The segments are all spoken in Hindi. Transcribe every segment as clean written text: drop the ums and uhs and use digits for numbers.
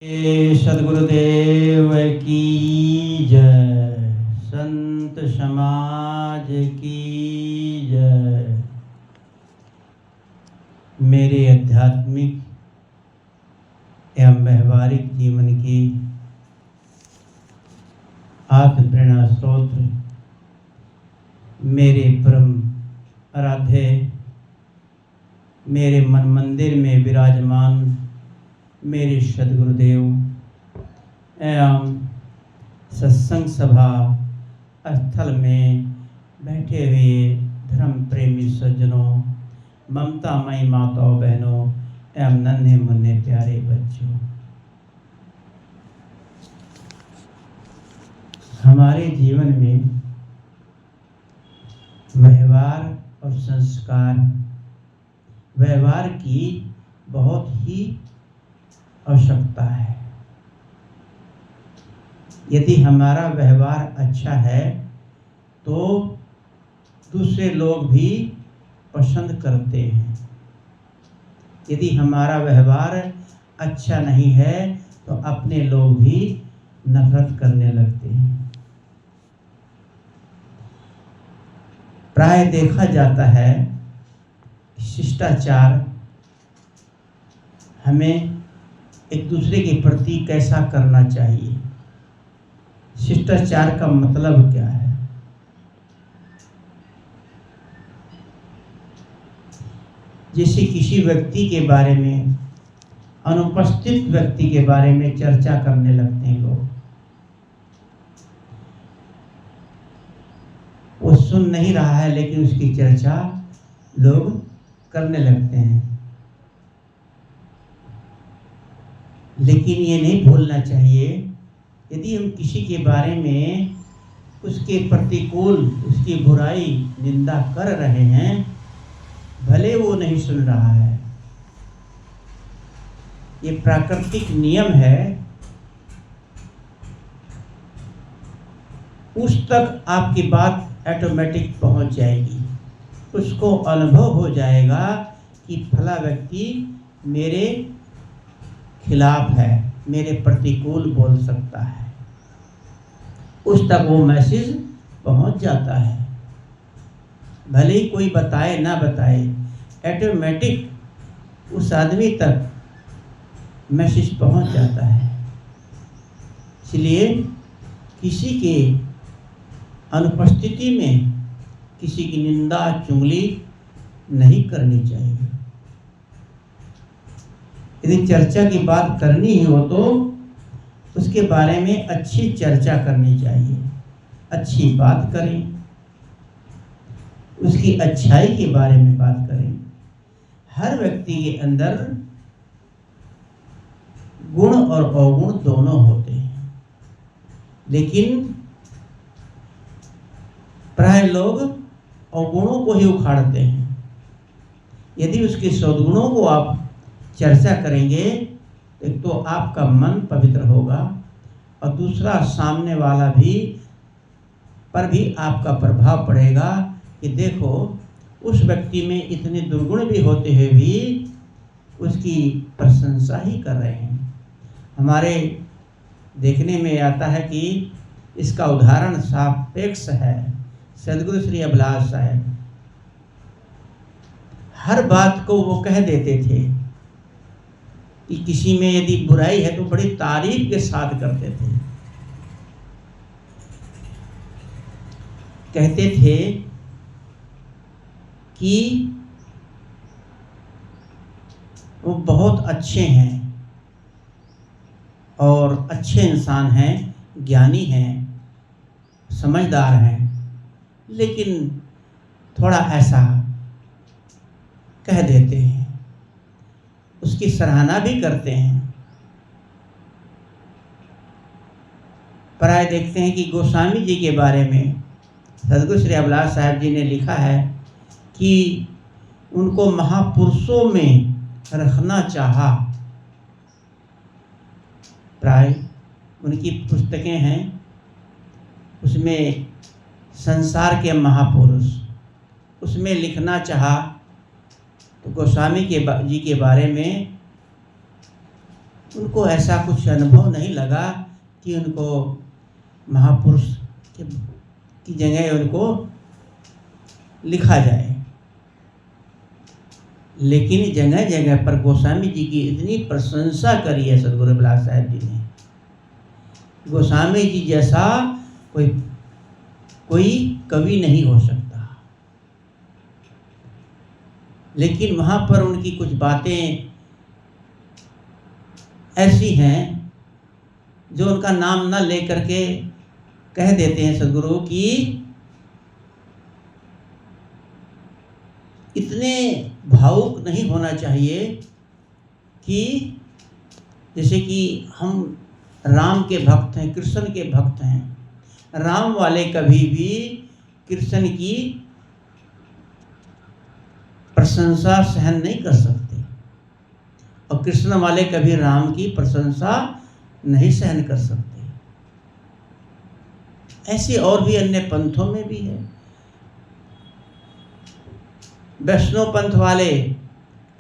सदगुरुदेव की जय, संत समाज की जय। मेरे आध्यात्मिक एवं व्यवहारिक जीवन की आत्मप्रेरणा स्रोत मेरे परम आराध्य, मेरे मन मंदिर में विराजमान मेरे सदगुरुदेव एवं सत्संग सभा स्थल में बैठे हुए धर्म प्रेमी सज्जनों, ममतामयी माताओं बहनों एवं नन्हे मुन्ने प्यारे बच्चों, हमारे जीवन में व्यवहार और संस्कार, व्यवहार की बहुत ही आवश्यकता है। यदि हमारा व्यवहार अच्छा है तो दूसरे लोग भी पसंद करते हैं। यदि हमारा व्यवहार अच्छा नहीं है तो अपने लोग भी नफरत करने लगते हैं। प्राय देखा जाता है शिष्टाचार हमें एक दूसरे के प्रति कैसा करना चाहिए। शिष्टाचार का मतलब क्या है? जैसे किसी व्यक्ति के बारे में, अनुपस्थित व्यक्ति के बारे में चर्चा करने लगते हैं लोग। वो सुन नहीं रहा है लेकिन उसकी चर्चा लोग करने लगते हैं। लेकिन ये नहीं भूलना चाहिए, यदि हम किसी के बारे में उसके प्रतिकूल, उसकी बुराई, निंदा कर रहे हैं, भले वो नहीं सुन रहा है, ये प्राकृतिक नियम है, उस तक आपकी बात ऑटोमेटिक पहुंच जाएगी। उसको अनुभव हो जाएगा कि फला व्यक्ति मेरे खिलाफ है, मेरे प्रतिकूल बोल सकता है। उस तक वो मैसेज पहुंच जाता है, भले ही कोई बताए ना बताए, ऑटोमेटिक उस आदमी तक मैसेज पहुंच जाता है। इसलिए किसी के अनुपस्थिति में किसी की निंदा चुगली नहीं करनी चाहिए। यदि चर्चा की बात करनी ही हो तो उसके बारे में अच्छी चर्चा करनी चाहिए, अच्छी बात करें, उसकी अच्छाई के बारे में बात करें। हर व्यक्ति के अंदर गुण और अवगुण दोनों होते हैं, लेकिन प्राय लोग अवगुणों को ही उखाड़ते हैं। यदि उसके सद्गुणों को आप चर्चा करेंगे एक तो आपका मन पवित्र होगा और दूसरा सामने वाला भी पर भी आपका प्रभाव पड़ेगा कि देखो उस व्यक्ति में इतने दुर्गुण भी होते हुए भी उसकी प्रशंसा ही कर रहे हैं। हमारे देखने में आता है कि इसका उदाहरण सापेक्ष है। सदगुरु श्री अभिलाष साहब हर बात को वो कह देते थे कि किसी में यदि बुराई है तो बड़ी तारीफ के साथ करते थे। कहते थे कि वो बहुत अच्छे हैं और अच्छे इंसान हैं, ज्ञानी हैं, समझदार हैं, लेकिन थोड़ा ऐसा कह देते हैं। उसकी सराहना भी करते हैं। प्राय देखते हैं कि गोस्वामी जी के बारे में सदगुरु श्री अभिलाष साहब जी ने लिखा है कि उनको महापुरुषों में रखना चाहा। प्राय उनकी पुस्तकें हैं, उसमें संसार के महापुरुष, उसमें लिखना चाहा तो गोस्वामी जी के बारे में उनको ऐसा कुछ अनुभव नहीं लगा कि उनको महापुरुष की जगह उनको लिखा जाए। लेकिन जगह जगह पर गोस्वामी जी की इतनी प्रशंसा करी है सदगुरु बिलास साहब जी ने, गोस्वामी जी जैसा कोई कवि नहीं हो सकता। लेकिन वहाँ पर उनकी कुछ बातें ऐसी हैं जो उनका नाम न लेकर के कह देते हैं सदगुरु कि इतने भावुक नहीं होना चाहिए कि जैसे कि हम राम के भक्त हैं, कृष्ण के भक्त हैं। राम वाले कभी भी कृष्ण की प्रशंसा सहन नहीं कर सकते और कृष्ण वाले कभी राम की प्रशंसा नहीं सहन कर सकते। ऐसे और भी अन्य पंथों में भी है। वैष्णव पंथ वाले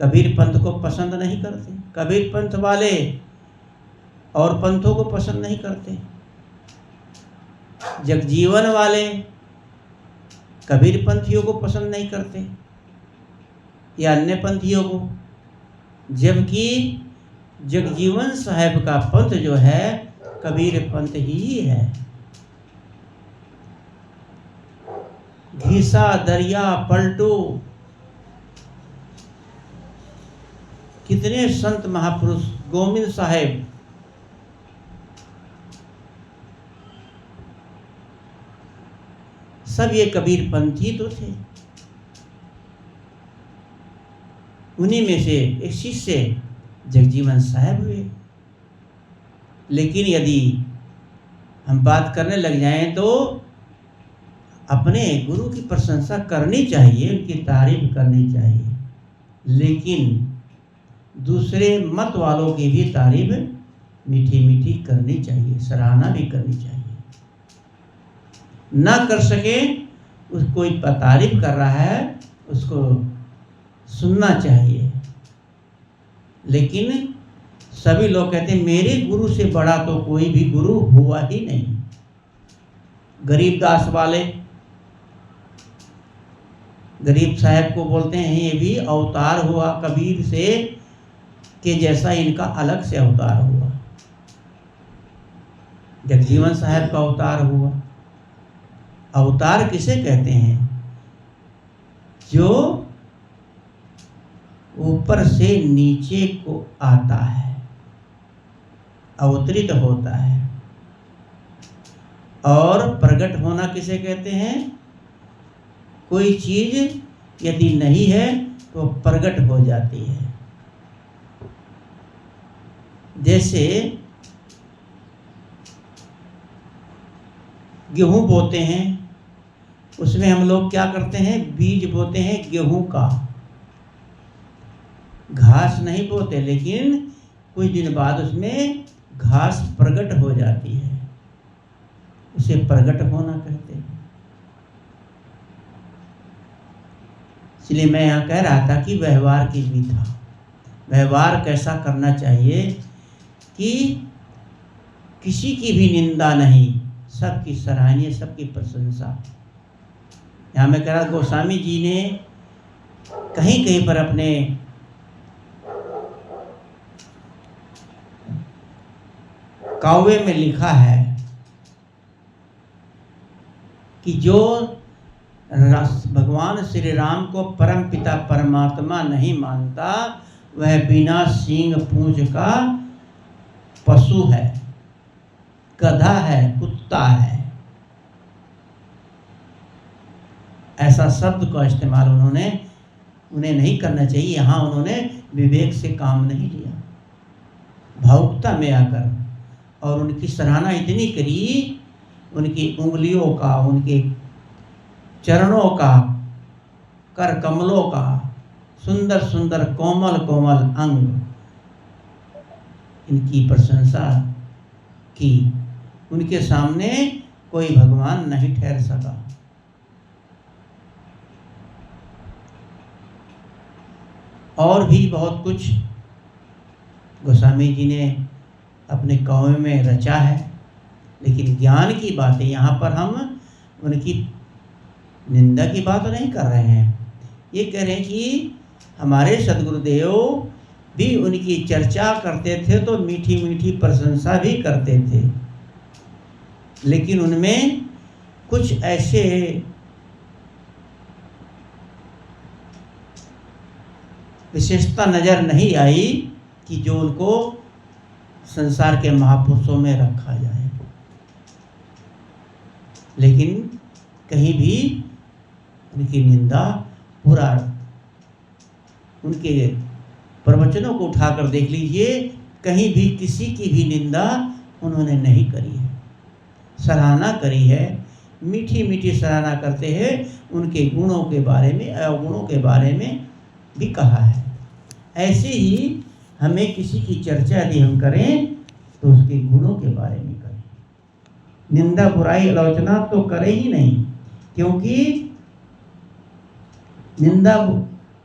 कबीर पंथ को पसंद नहीं करते, कबीर पंथ वाले और पंथों को पसंद नहीं करते, जगजीवन वाले कबीर पंथियों को पसंद नहीं करते या अन्य पंथियों को, जबकि जगजीवन साहब का पंथ जो है कबीर पंथ ही है। घीसा दरिया पलटू, कितने संत महापुरुष, गोविंद साहेब, सब ये कबीर पंथी तो थे। उन्हीं में से एक शिष्य जगजीवन साहब हुए। लेकिन यदि हम बात करने लग जाएं तो अपने गुरु की प्रशंसा करनी चाहिए, उनकी तारीफ करनी चाहिए, लेकिन दूसरे मत वालों की भी तारीफ मीठी मीठी करनी चाहिए, सराहना भी करनी चाहिए। ना कर सके उसको कोई तारीफ कर रहा है उसको सुनना चाहिए। लेकिन सभी लोग कहते हैं मेरे गुरु से बड़ा तो कोई भी गुरु हुआ ही नहीं। गरीबदास वाले गरीब साहब को बोलते हैं ये भी अवतार हुआ कबीर से के जैसा, इनका अलग से अवतार हुआ। जगजीवन साहब का अवतार हुआ। अवतार किसे कहते हैं? जो ऊपर से नीचे को आता है, अवतरित होता है। और प्रकट होना किसे कहते हैं? कोई चीज यदि नहीं है तो प्रकट हो जाती है। जैसे गेहूं बोते हैं, उसमें हम लोग क्या करते हैं? बीज बोते हैं गेहूं का, घास नहीं बोते, लेकिन कुछ दिन बाद उसमें घास प्रकट हो जाती है, उसे प्रकट होना कहते हैं। इसलिए मैं यहाँ कह रहा था कि व्यवहार की भी था। व्यवहार कैसा करना चाहिए कि किसी की भी निंदा नहीं, सबकी सराहनीय, सबकी प्रशंसा। यहाँ मैं कह रहा गोस्वामी जी ने कहीं कहीं पर अपने काव्य में लिखा है कि जो भगवान श्री राम को परम पिता परमात्मा नहीं मानता वह बिना सींग पूंछ का पशु है, गधा है, कुत्ता है। ऐसा शब्द का इस्तेमाल उन्हें नहीं करना चाहिए। यहाँ उन्होंने विवेक से काम नहीं लिया, भावुकता में आकर, और उनकी सराहना इतनी करी, उनकी उंगलियों का, उनके चरणों का, कर कमलों का, सुंदर सुंदर कोमल कोमल अंग, इनकी प्रशंसा की। उनके सामने कोई भगवान नहीं ठहर सका। और भी बहुत कुछ गोस्वामी जी ने अपने काव्य में रचा है, लेकिन ज्ञान की बात है। यहाँ पर हम उनकी निंदा की बात नहीं कर रहे हैं, ये कह रहे हैं कि हमारे सद्गुरुदेव भी उनकी चर्चा करते थे तो मीठी मीठी प्रशंसा भी करते थे, लेकिन उनमें कुछ ऐसे विशेषता नज़र नहीं आई कि जो उनको संसार के महापुरुषों में रखा जाए। लेकिन कहीं भी उनकी निंदा, पूरा उनके प्रवचनों को उठाकर देख लीजिए, कहीं भी किसी की भी निंदा उन्होंने नहीं करी है, सराहना करी है, मीठी मीठी सराहना करते हैं। उनके गुणों के बारे में, अवगुणों के बारे में भी कहा है। ऐसे ही हमें किसी की चर्चा यदि हम करें तो उसके गुणों के बारे में करें, निंदा बुराई आलोचना तो करें ही नहीं, क्योंकि निंदा,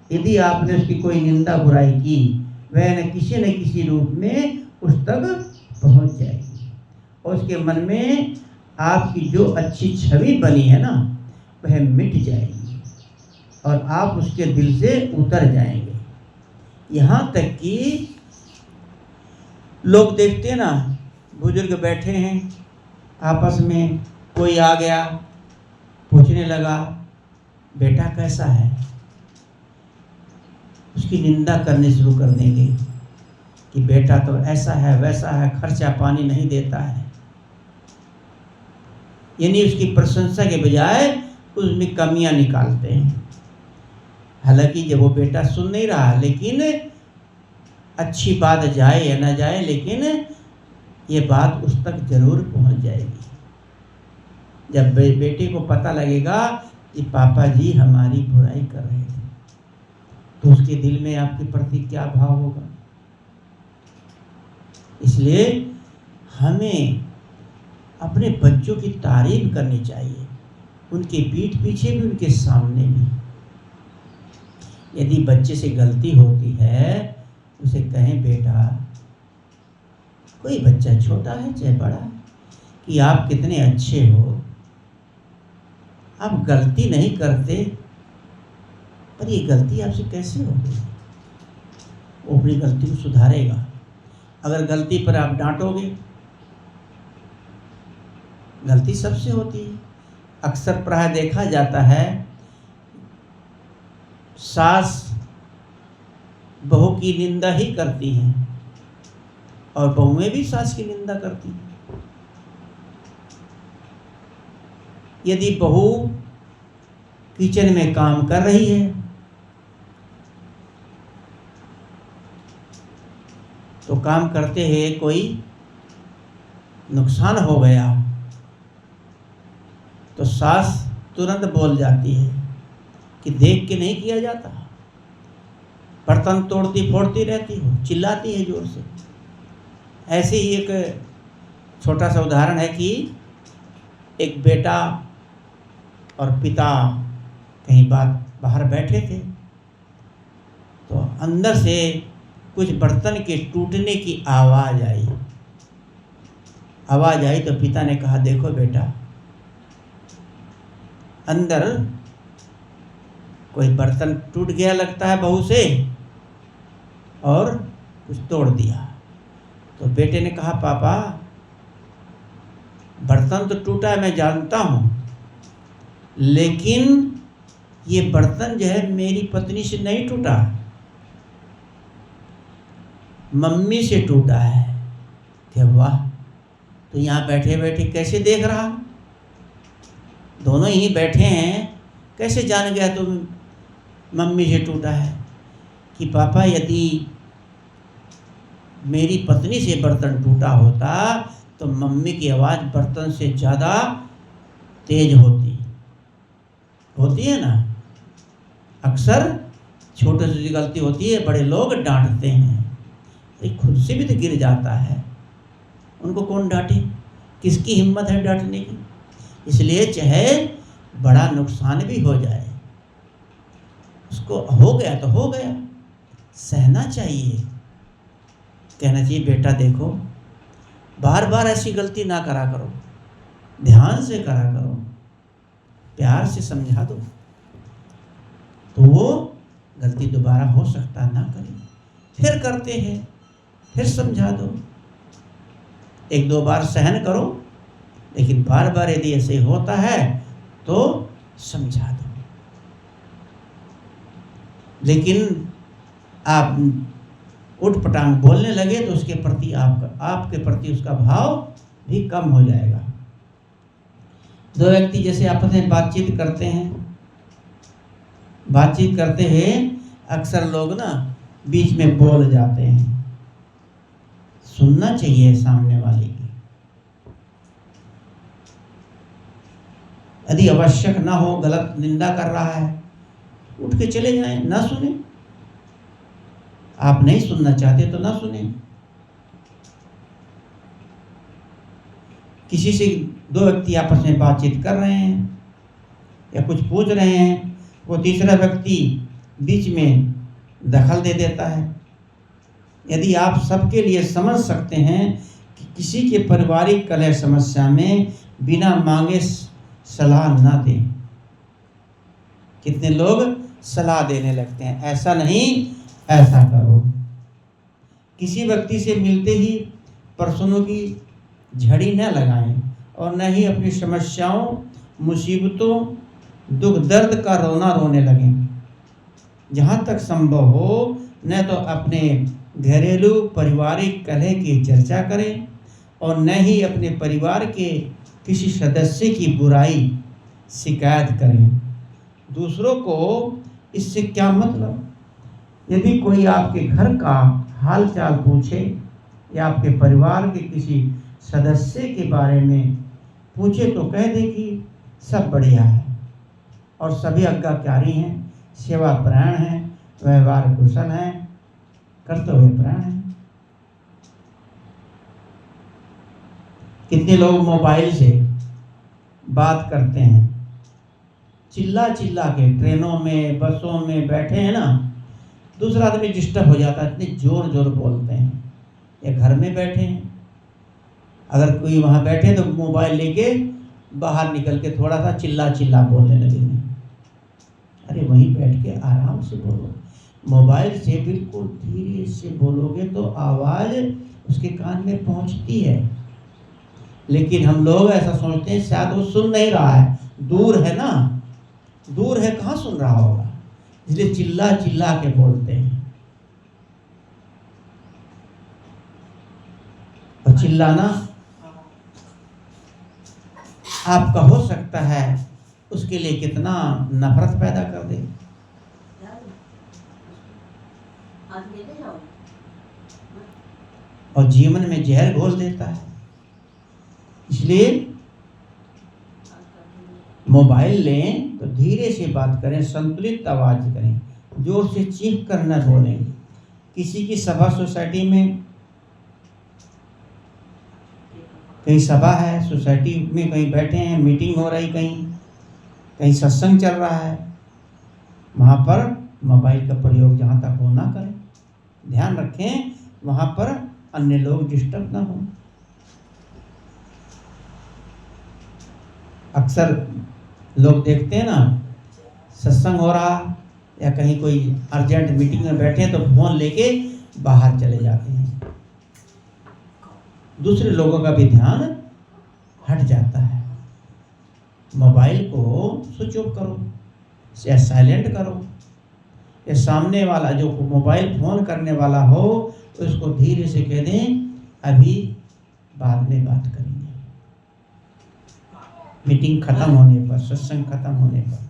यदि आपने उसकी कोई निंदा बुराई की, वह न किसी रूप में उस तक पहुंच जाएगी और उसके मन में आपकी जो अच्छी छवि बनी है ना, वह मिट जाएगी और आप उसके दिल से उतर जाएंगे। यहाँ तक कि लोग देखते हैं ना, बुजुर्ग बैठे हैं आपस में, कोई आ गया पूछने लगा बेटा कैसा है, उसकी निंदा करने शुरू कर देंगे कि बेटा तो ऐसा है वैसा है, खर्चा पानी नहीं देता है, यानी उसकी प्रशंसा के बजाय उसमें कमियां निकालते हैं। हालांकि जब वो बेटा सुन नहीं रहा, लेकिन अच्छी बात जाए या ना जाए, लेकिन ये बात उस तक जरूर पहुंच जाएगी। जब बेटे को पता लगेगा कि पापा जी हमारी बुराई कर रहे थे, तो उसके दिल में आपके प्रति क्या भाव होगा। इसलिए हमें अपने बच्चों की तारीफ करनी चाहिए, उनके पीठ पीछे भी, उनके सामने भी। यदि बच्चे से गलती होती है, उसे कहें बेटा, कोई बच्चा छोटा है चाहे बड़ा है, कि आप कितने अच्छे हो, आप गलती नहीं करते, पर ये गलती आपसे कैसे हो गई। वो अपनी गलती को सुधारेगा। अगर गलती पर आप डांटोगे, गलती सबसे होती है। अक्सर प्राय देखा जाता है, सास बहू की निंदा ही करती हैं और बहुएं भी सास की निंदा करती हैं। यदि बहू किचन में काम कर रही है तो काम करते हुए कोई नुकसान हो गया तो सास तुरंत बोल जाती है कि देख के नहीं किया जाता, बर्तन तोड़ती फोड़ती रहती हो, चिल्लाती है जोर से। ऐसे ही एक छोटा सा उदाहरण है कि एक बेटा और पिता कहीं बाहर बैठे थे, तो अंदर से कुछ बर्तन के टूटने की आवाज़ आई तो पिता ने कहा देखो बेटा, अंदर कोई बर्तन टूट गया लगता है बहू से और कुछ तोड़ दिया। तो बेटे ने कहा पापा, बर्तन तो टूटा है मैं जानता हूँ, लेकिन ये बर्तन जो है मेरी पत्नी से नहीं टूटा, मम्मी से टूटा है। क्या वाह, तो यहाँ बैठे बैठे कैसे देख रहा, दोनों ही बैठे हैं, कैसे जान गया तुम मम्मी से टूटा है। कि पापा यदि मेरी पत्नी से बर्तन टूटा होता तो मम्मी की आवाज़ बर्तन से ज़्यादा तेज होती है ना। अक्सर छोटे से गलती होती है, बड़े लोग डांटते हैं, खुद से भी तो गिर जाता है, उनको कौन डांटे, किसकी हिम्मत है डांटने की। इसलिए चाहे बड़ा नुकसान भी हो जाए, उसको हो गया तो हो गया, सहना चाहिए। कहना चाहिए बेटा देखो, बार बार ऐसी गलती ना करा करो, ध्यान से करा करो, प्यार से समझा दो तो वो गलती दोबारा हो सकता ना करे। फिर करते हैं, फिर समझा दो, 1-2 बार सहन करो, लेकिन बार बार यदि ऐसे होता है तो समझा दो। लेकिन आप उठपटांग बोलने लगे तो उसके प्रति आपके प्रति उसका भाव भी कम हो जाएगा। 2 व्यक्ति जैसे आपस में बातचीत करते हैं, बातचीत करते हुए अक्सर लोग ना बीच में बोल जाते हैं। सुनना चाहिए सामने वाले की, यदि आवश्यक ना हो, गलत निंदा कर रहा है, उठ के चले जाएं, ना सुने। आप नहीं सुनना चाहते तो ना सुने। किसी से 2 व्यक्ति आपस में बातचीत कर रहे हैं या कुछ पूछ रहे हैं, वो तीसरा व्यक्ति बीच में दखल दे देता है। यदि आप सबके लिए समझ सकते हैं कि किसी के पारिवारिक कलह समस्या में बिना मांगे सलाह ना दें। कितने लोग सलाह देने लगते हैं, ऐसा नहीं ऐसा करो। किसी व्यक्ति से मिलते ही प्रश्नों की झड़ी न लगाएं और न ही अपनी समस्याओं, मुसीबतों, दुख दर्द का रोना रोने लगें। जहाँ तक संभव हो न तो अपने घरेलू पारिवारिक कलह की चर्चा करें और न ही अपने परिवार के किसी सदस्य की बुराई शिकायत करें। दूसरों को इससे क्या मतलब? यदि कोई आपके घर का हाल चाल पूछे या आपके परिवार के किसी सदस्य के बारे में पूछे तो कह दे कि सब बढ़िया है और सभी आज्ञाकारी हैं, सेवा परायण हैं, व्यवहार कुशल हैं, कर्तव्य परायण हैं। कितने लोग मोबाइल से बात करते हैं, चिल्ला चिल्ला के, ट्रेनों में बसों में बैठे हैं ना, दूसरा आदमी डिस्टर्ब हो जाता है, इतने जोर जोर बोलते हैं। या घर में बैठे हैं, अगर कोई वहाँ बैठे तो मोबाइल लेके बाहर निकल के थोड़ा सा चिल्ला चिल्ला बोलने लगेंगे। अरे वहीं बैठ के आराम से बोलो। मोबाइल से बिल्कुल धीरे से बोलोगे तो आवाज़ उसके कान में पहुँचती है, लेकिन हम लोग ऐसा सोचते हैं शायद वो सुन नहीं रहा है, दूर है ना, दूर है, कहाँ सुन रहा होगा, इसलिए चिल्ला चिल्ला के बोलते हैं। और चिल्लाना आपका हो सकता है उसके लिए कितना नफरत पैदा कर दे। और जीवन में जहर घोल देता है। इसलिए मोबाइल लें तो धीरे से बात करें, संतुलित आवाज करें, जोर से चीख कर न बोलें। किसी की सभा, सोसाइटी में कहीं सभा है, सोसाइटी में कहीं बैठे हैं, मीटिंग हो रही, कहीं सत्संग चल रहा है, वहाँ पर मोबाइल का प्रयोग जहाँ तक हो ना करें। ध्यान रखें वहाँ पर अन्य लोग डिस्टर्ब ना हो। अक्सर लोग देखते हैं ना, सत्संग हो रहा या कहीं कोई अर्जेंट मीटिंग में बैठे तो फोन लेके बाहर चले जाते हैं, दूसरे लोगों का भी ध्यान हट जाता है। मोबाइल को स्विच ऑफ करो या साइलेंट करो। या सामने वाला जो मोबाइल फोन करने वाला हो उसको धीरे से कह दें, अभी बाद में बात करेंगे, मीटिंग खत्म होने पर, सत्संग खत्म होने पर।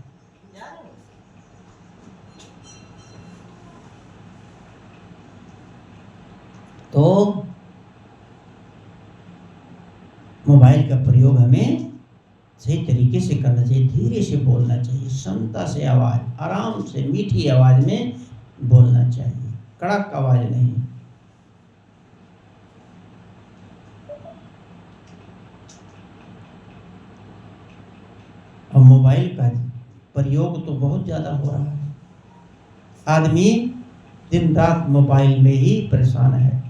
तो मोबाइल का प्रयोग हमें सही तरीके से करना चाहिए, धीरे से बोलना चाहिए, क्षमता से आवाज़, आराम से मीठी आवाज़ में बोलना चाहिए, कड़क आवाज़ नहीं। और मोबाइल का प्रयोग तो बहुत ज़्यादा हो रहा है। आदमी दिन रात मोबाइल में ही परेशान है।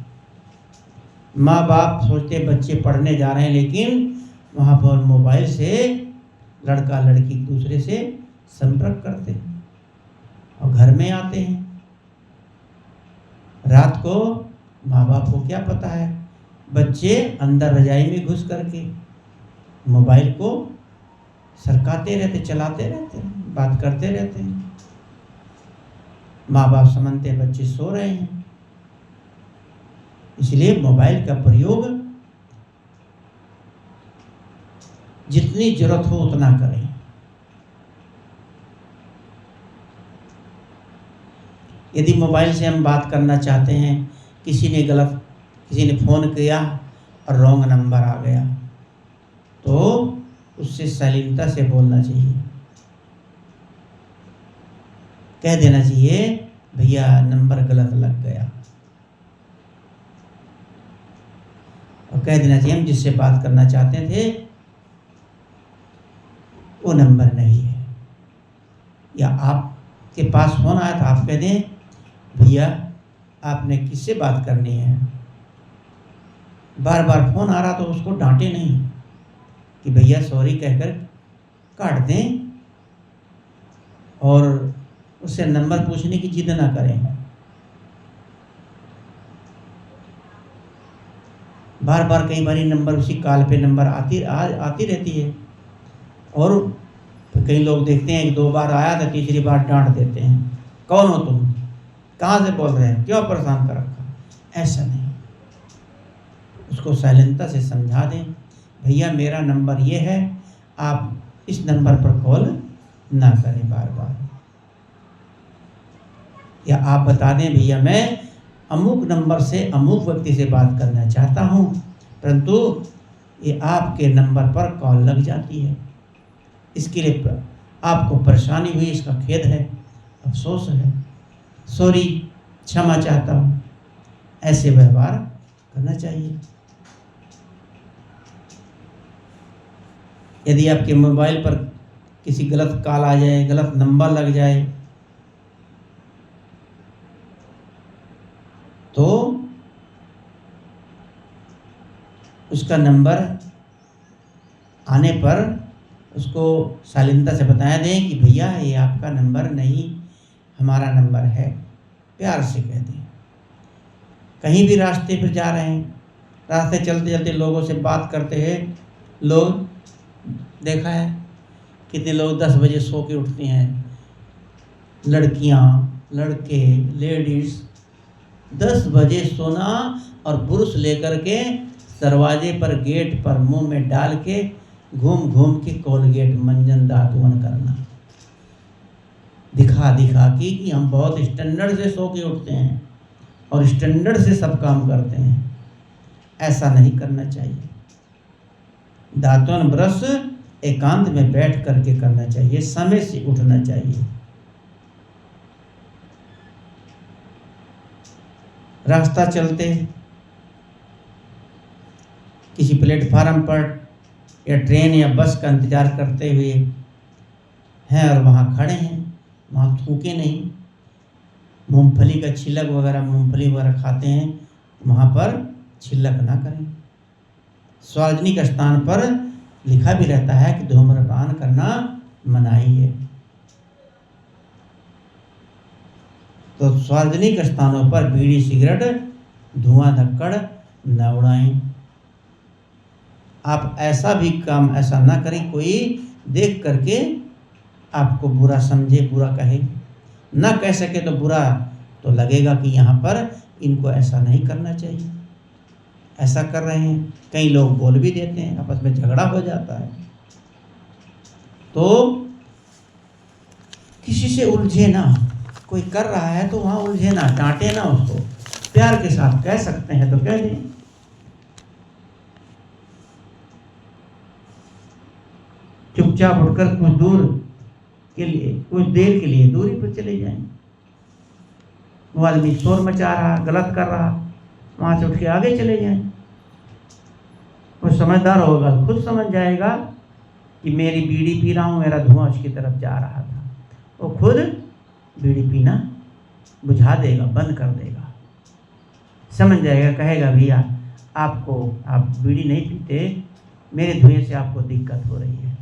माँ बाप सोचते बच्चे पढ़ने जा रहे हैं, लेकिन वहाँ पर मोबाइल से लड़का लड़की एक दूसरे से संपर्क करते हैं और घर में आते हैं। रात को माँ बाप को क्या पता है, बच्चे अंदर रजाई में घुस करके मोबाइल को सरकाते रहते, चलाते रहते हैं, बात करते रहते हैं। माँ बाप समझते हैं बच्चे सो रहे हैं, इसलिए मोबाइल का प्रयोग जितनी जरूरत हो उतना करें। यदि मोबाइल से हम बात करना चाहते हैं, किसी ने फ़ोन किया और रॉन्ग नंबर आ गया, तो उससे शालीनता से बोलना चाहिए। कह देना चाहिए भैया नंबर गलत लग गया, और कह देना चाहिए हम जिससे बात करना चाहते थे वो नंबर नहीं है। या आपके पास फोन आया था, आप कह दें भैया आपने किससे बात करनी है। बार बार फोन आ रहा तो उसको डांटे नहीं कि भैया सॉरी कहकर काट दें, और उससे नंबर पूछने की जिद ना करें। बार बार कई बार नंबर उसी कॉल पे नंबर आती रहती है, और कई लोग देखते हैं कि 2 बार आया था, तीसरी बार डांट देते हैं, कौन हो तुम, कहाँ से बोल रहे हैं, क्यों परेशान कर रखा। ऐसा नहीं, उसको शालीनता से समझा दें भैया मेरा नंबर ये है, आप इस नंबर पर कॉल ना करें बार बार। या आप बता दें भैया मैं अमुक नंबर से अमुक व्यक्ति से बात करना चाहता हूँ, परंतु ये आपके नंबर पर कॉल लग जाती है, इसके लिए आपको परेशानी हुई, इसका खेद है, अफसोस है, सॉरी, क्षमा चाहता हूँ। ऐसे व्यवहार करना चाहिए। यदि आपके मोबाइल पर किसी गलत कॉल आ जाए, गलत नंबर लग जाए, तो उसका नंबर आने पर उसको शालीनता से बताया दें कि भैया ये आपका नंबर नहीं, हमारा नंबर है, प्यार से कह दें। कहीं भी रास्ते पर जा रहे हैं, रास्ते चलते चलते लोगों से बात करते हैं, लोग देखा है कितने लोग 10 बजे सो के उठते हैं, लड़कियां, लड़के, लेडीज़ 10 बजे सोना और ब्रुश लेकर के दरवाजे पर, गेट पर मुंह में डाल के घूम घूम के कोलगेट मंजन दातुन करना, दिखा दिखा कि हम बहुत स्टैंडर्ड से सो के उठते हैं और स्टैंडर्ड से सब काम करते हैं। ऐसा नहीं करना चाहिए। दातुन ब्रश एकांत में बैठ करके करना चाहिए, समय से उठना चाहिए। रास्ता चलते किसी प्लेटफार्म पर या ट्रेन या बस का इंतज़ार करते हुए हैं और वहाँ खड़े हैं, वहाँ थूके नहीं, मूंगफली का छिलक वगैरह, मूंगफली वगैरह खाते हैं, वहाँ पर छिलक ना करें। सार्वजनिक स्थान पर लिखा भी रहता है कि धूम्रपान करना मनाही है, तो सार्वजनिक स्थानों पर बीड़ी सिगरेट धुआं धक्कड़ न उड़ाएं। आप ऐसा भी काम ऐसा ना करें कोई देख करके आपको बुरा समझे, बुरा कहे, ना कह सके तो बुरा तो लगेगा कि यहाँ पर इनको ऐसा नहीं करना चाहिए, ऐसा कर रहे हैं। कई लोग बोल भी देते हैं, आपस में झगड़ा हो जाता है। तो किसी से उलझे ना, कोई कर रहा है तो वहाँ उलझे ना, डांटे ना उसको, प्यार के साथ कह सकते हैं तो कह दें। चुपचाप उठकर कुछ दूर के लिए, कुछ देर के लिए दूरी पर चले जाएं। वो आदमी शोर मचा रहा, गलत कर रहा, वहाँ से उठ के आगे चले जाएं। वो समझदार होगा, खुद समझ जाएगा कि मेरी बीड़ी पी रहा हूँ, मेरा धुआं उसकी तरफ जा रहा था, वो खुद बीड़ी पीना बुझा देगा, बंद कर देगा, समझ जाएगा, कहेगा भैया आप बीड़ी नहीं पीते, मेरे धुएं से आपको दिक्कत हो रही है।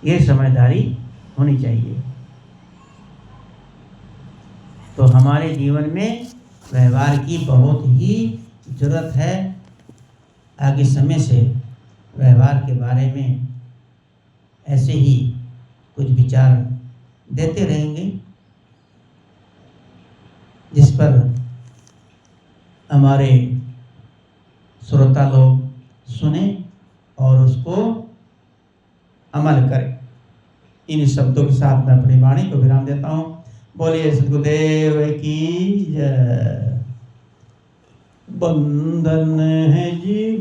ये समझदारी होनी चाहिए। तो हमारे जीवन में व्यवहार की बहुत ही जरूरत है। आगे समय से व्यवहार के बारे में ऐसे ही कुछ विचार देते रहेंगे, जिस पर हमारे श्रोता लोग सुने और उसको अमल करें। इन शब्दों के साथ मैं अपनी वाणी को विराम देता हूँ। बोलिए सद्गुरुदेव की जय। बंधन है जी।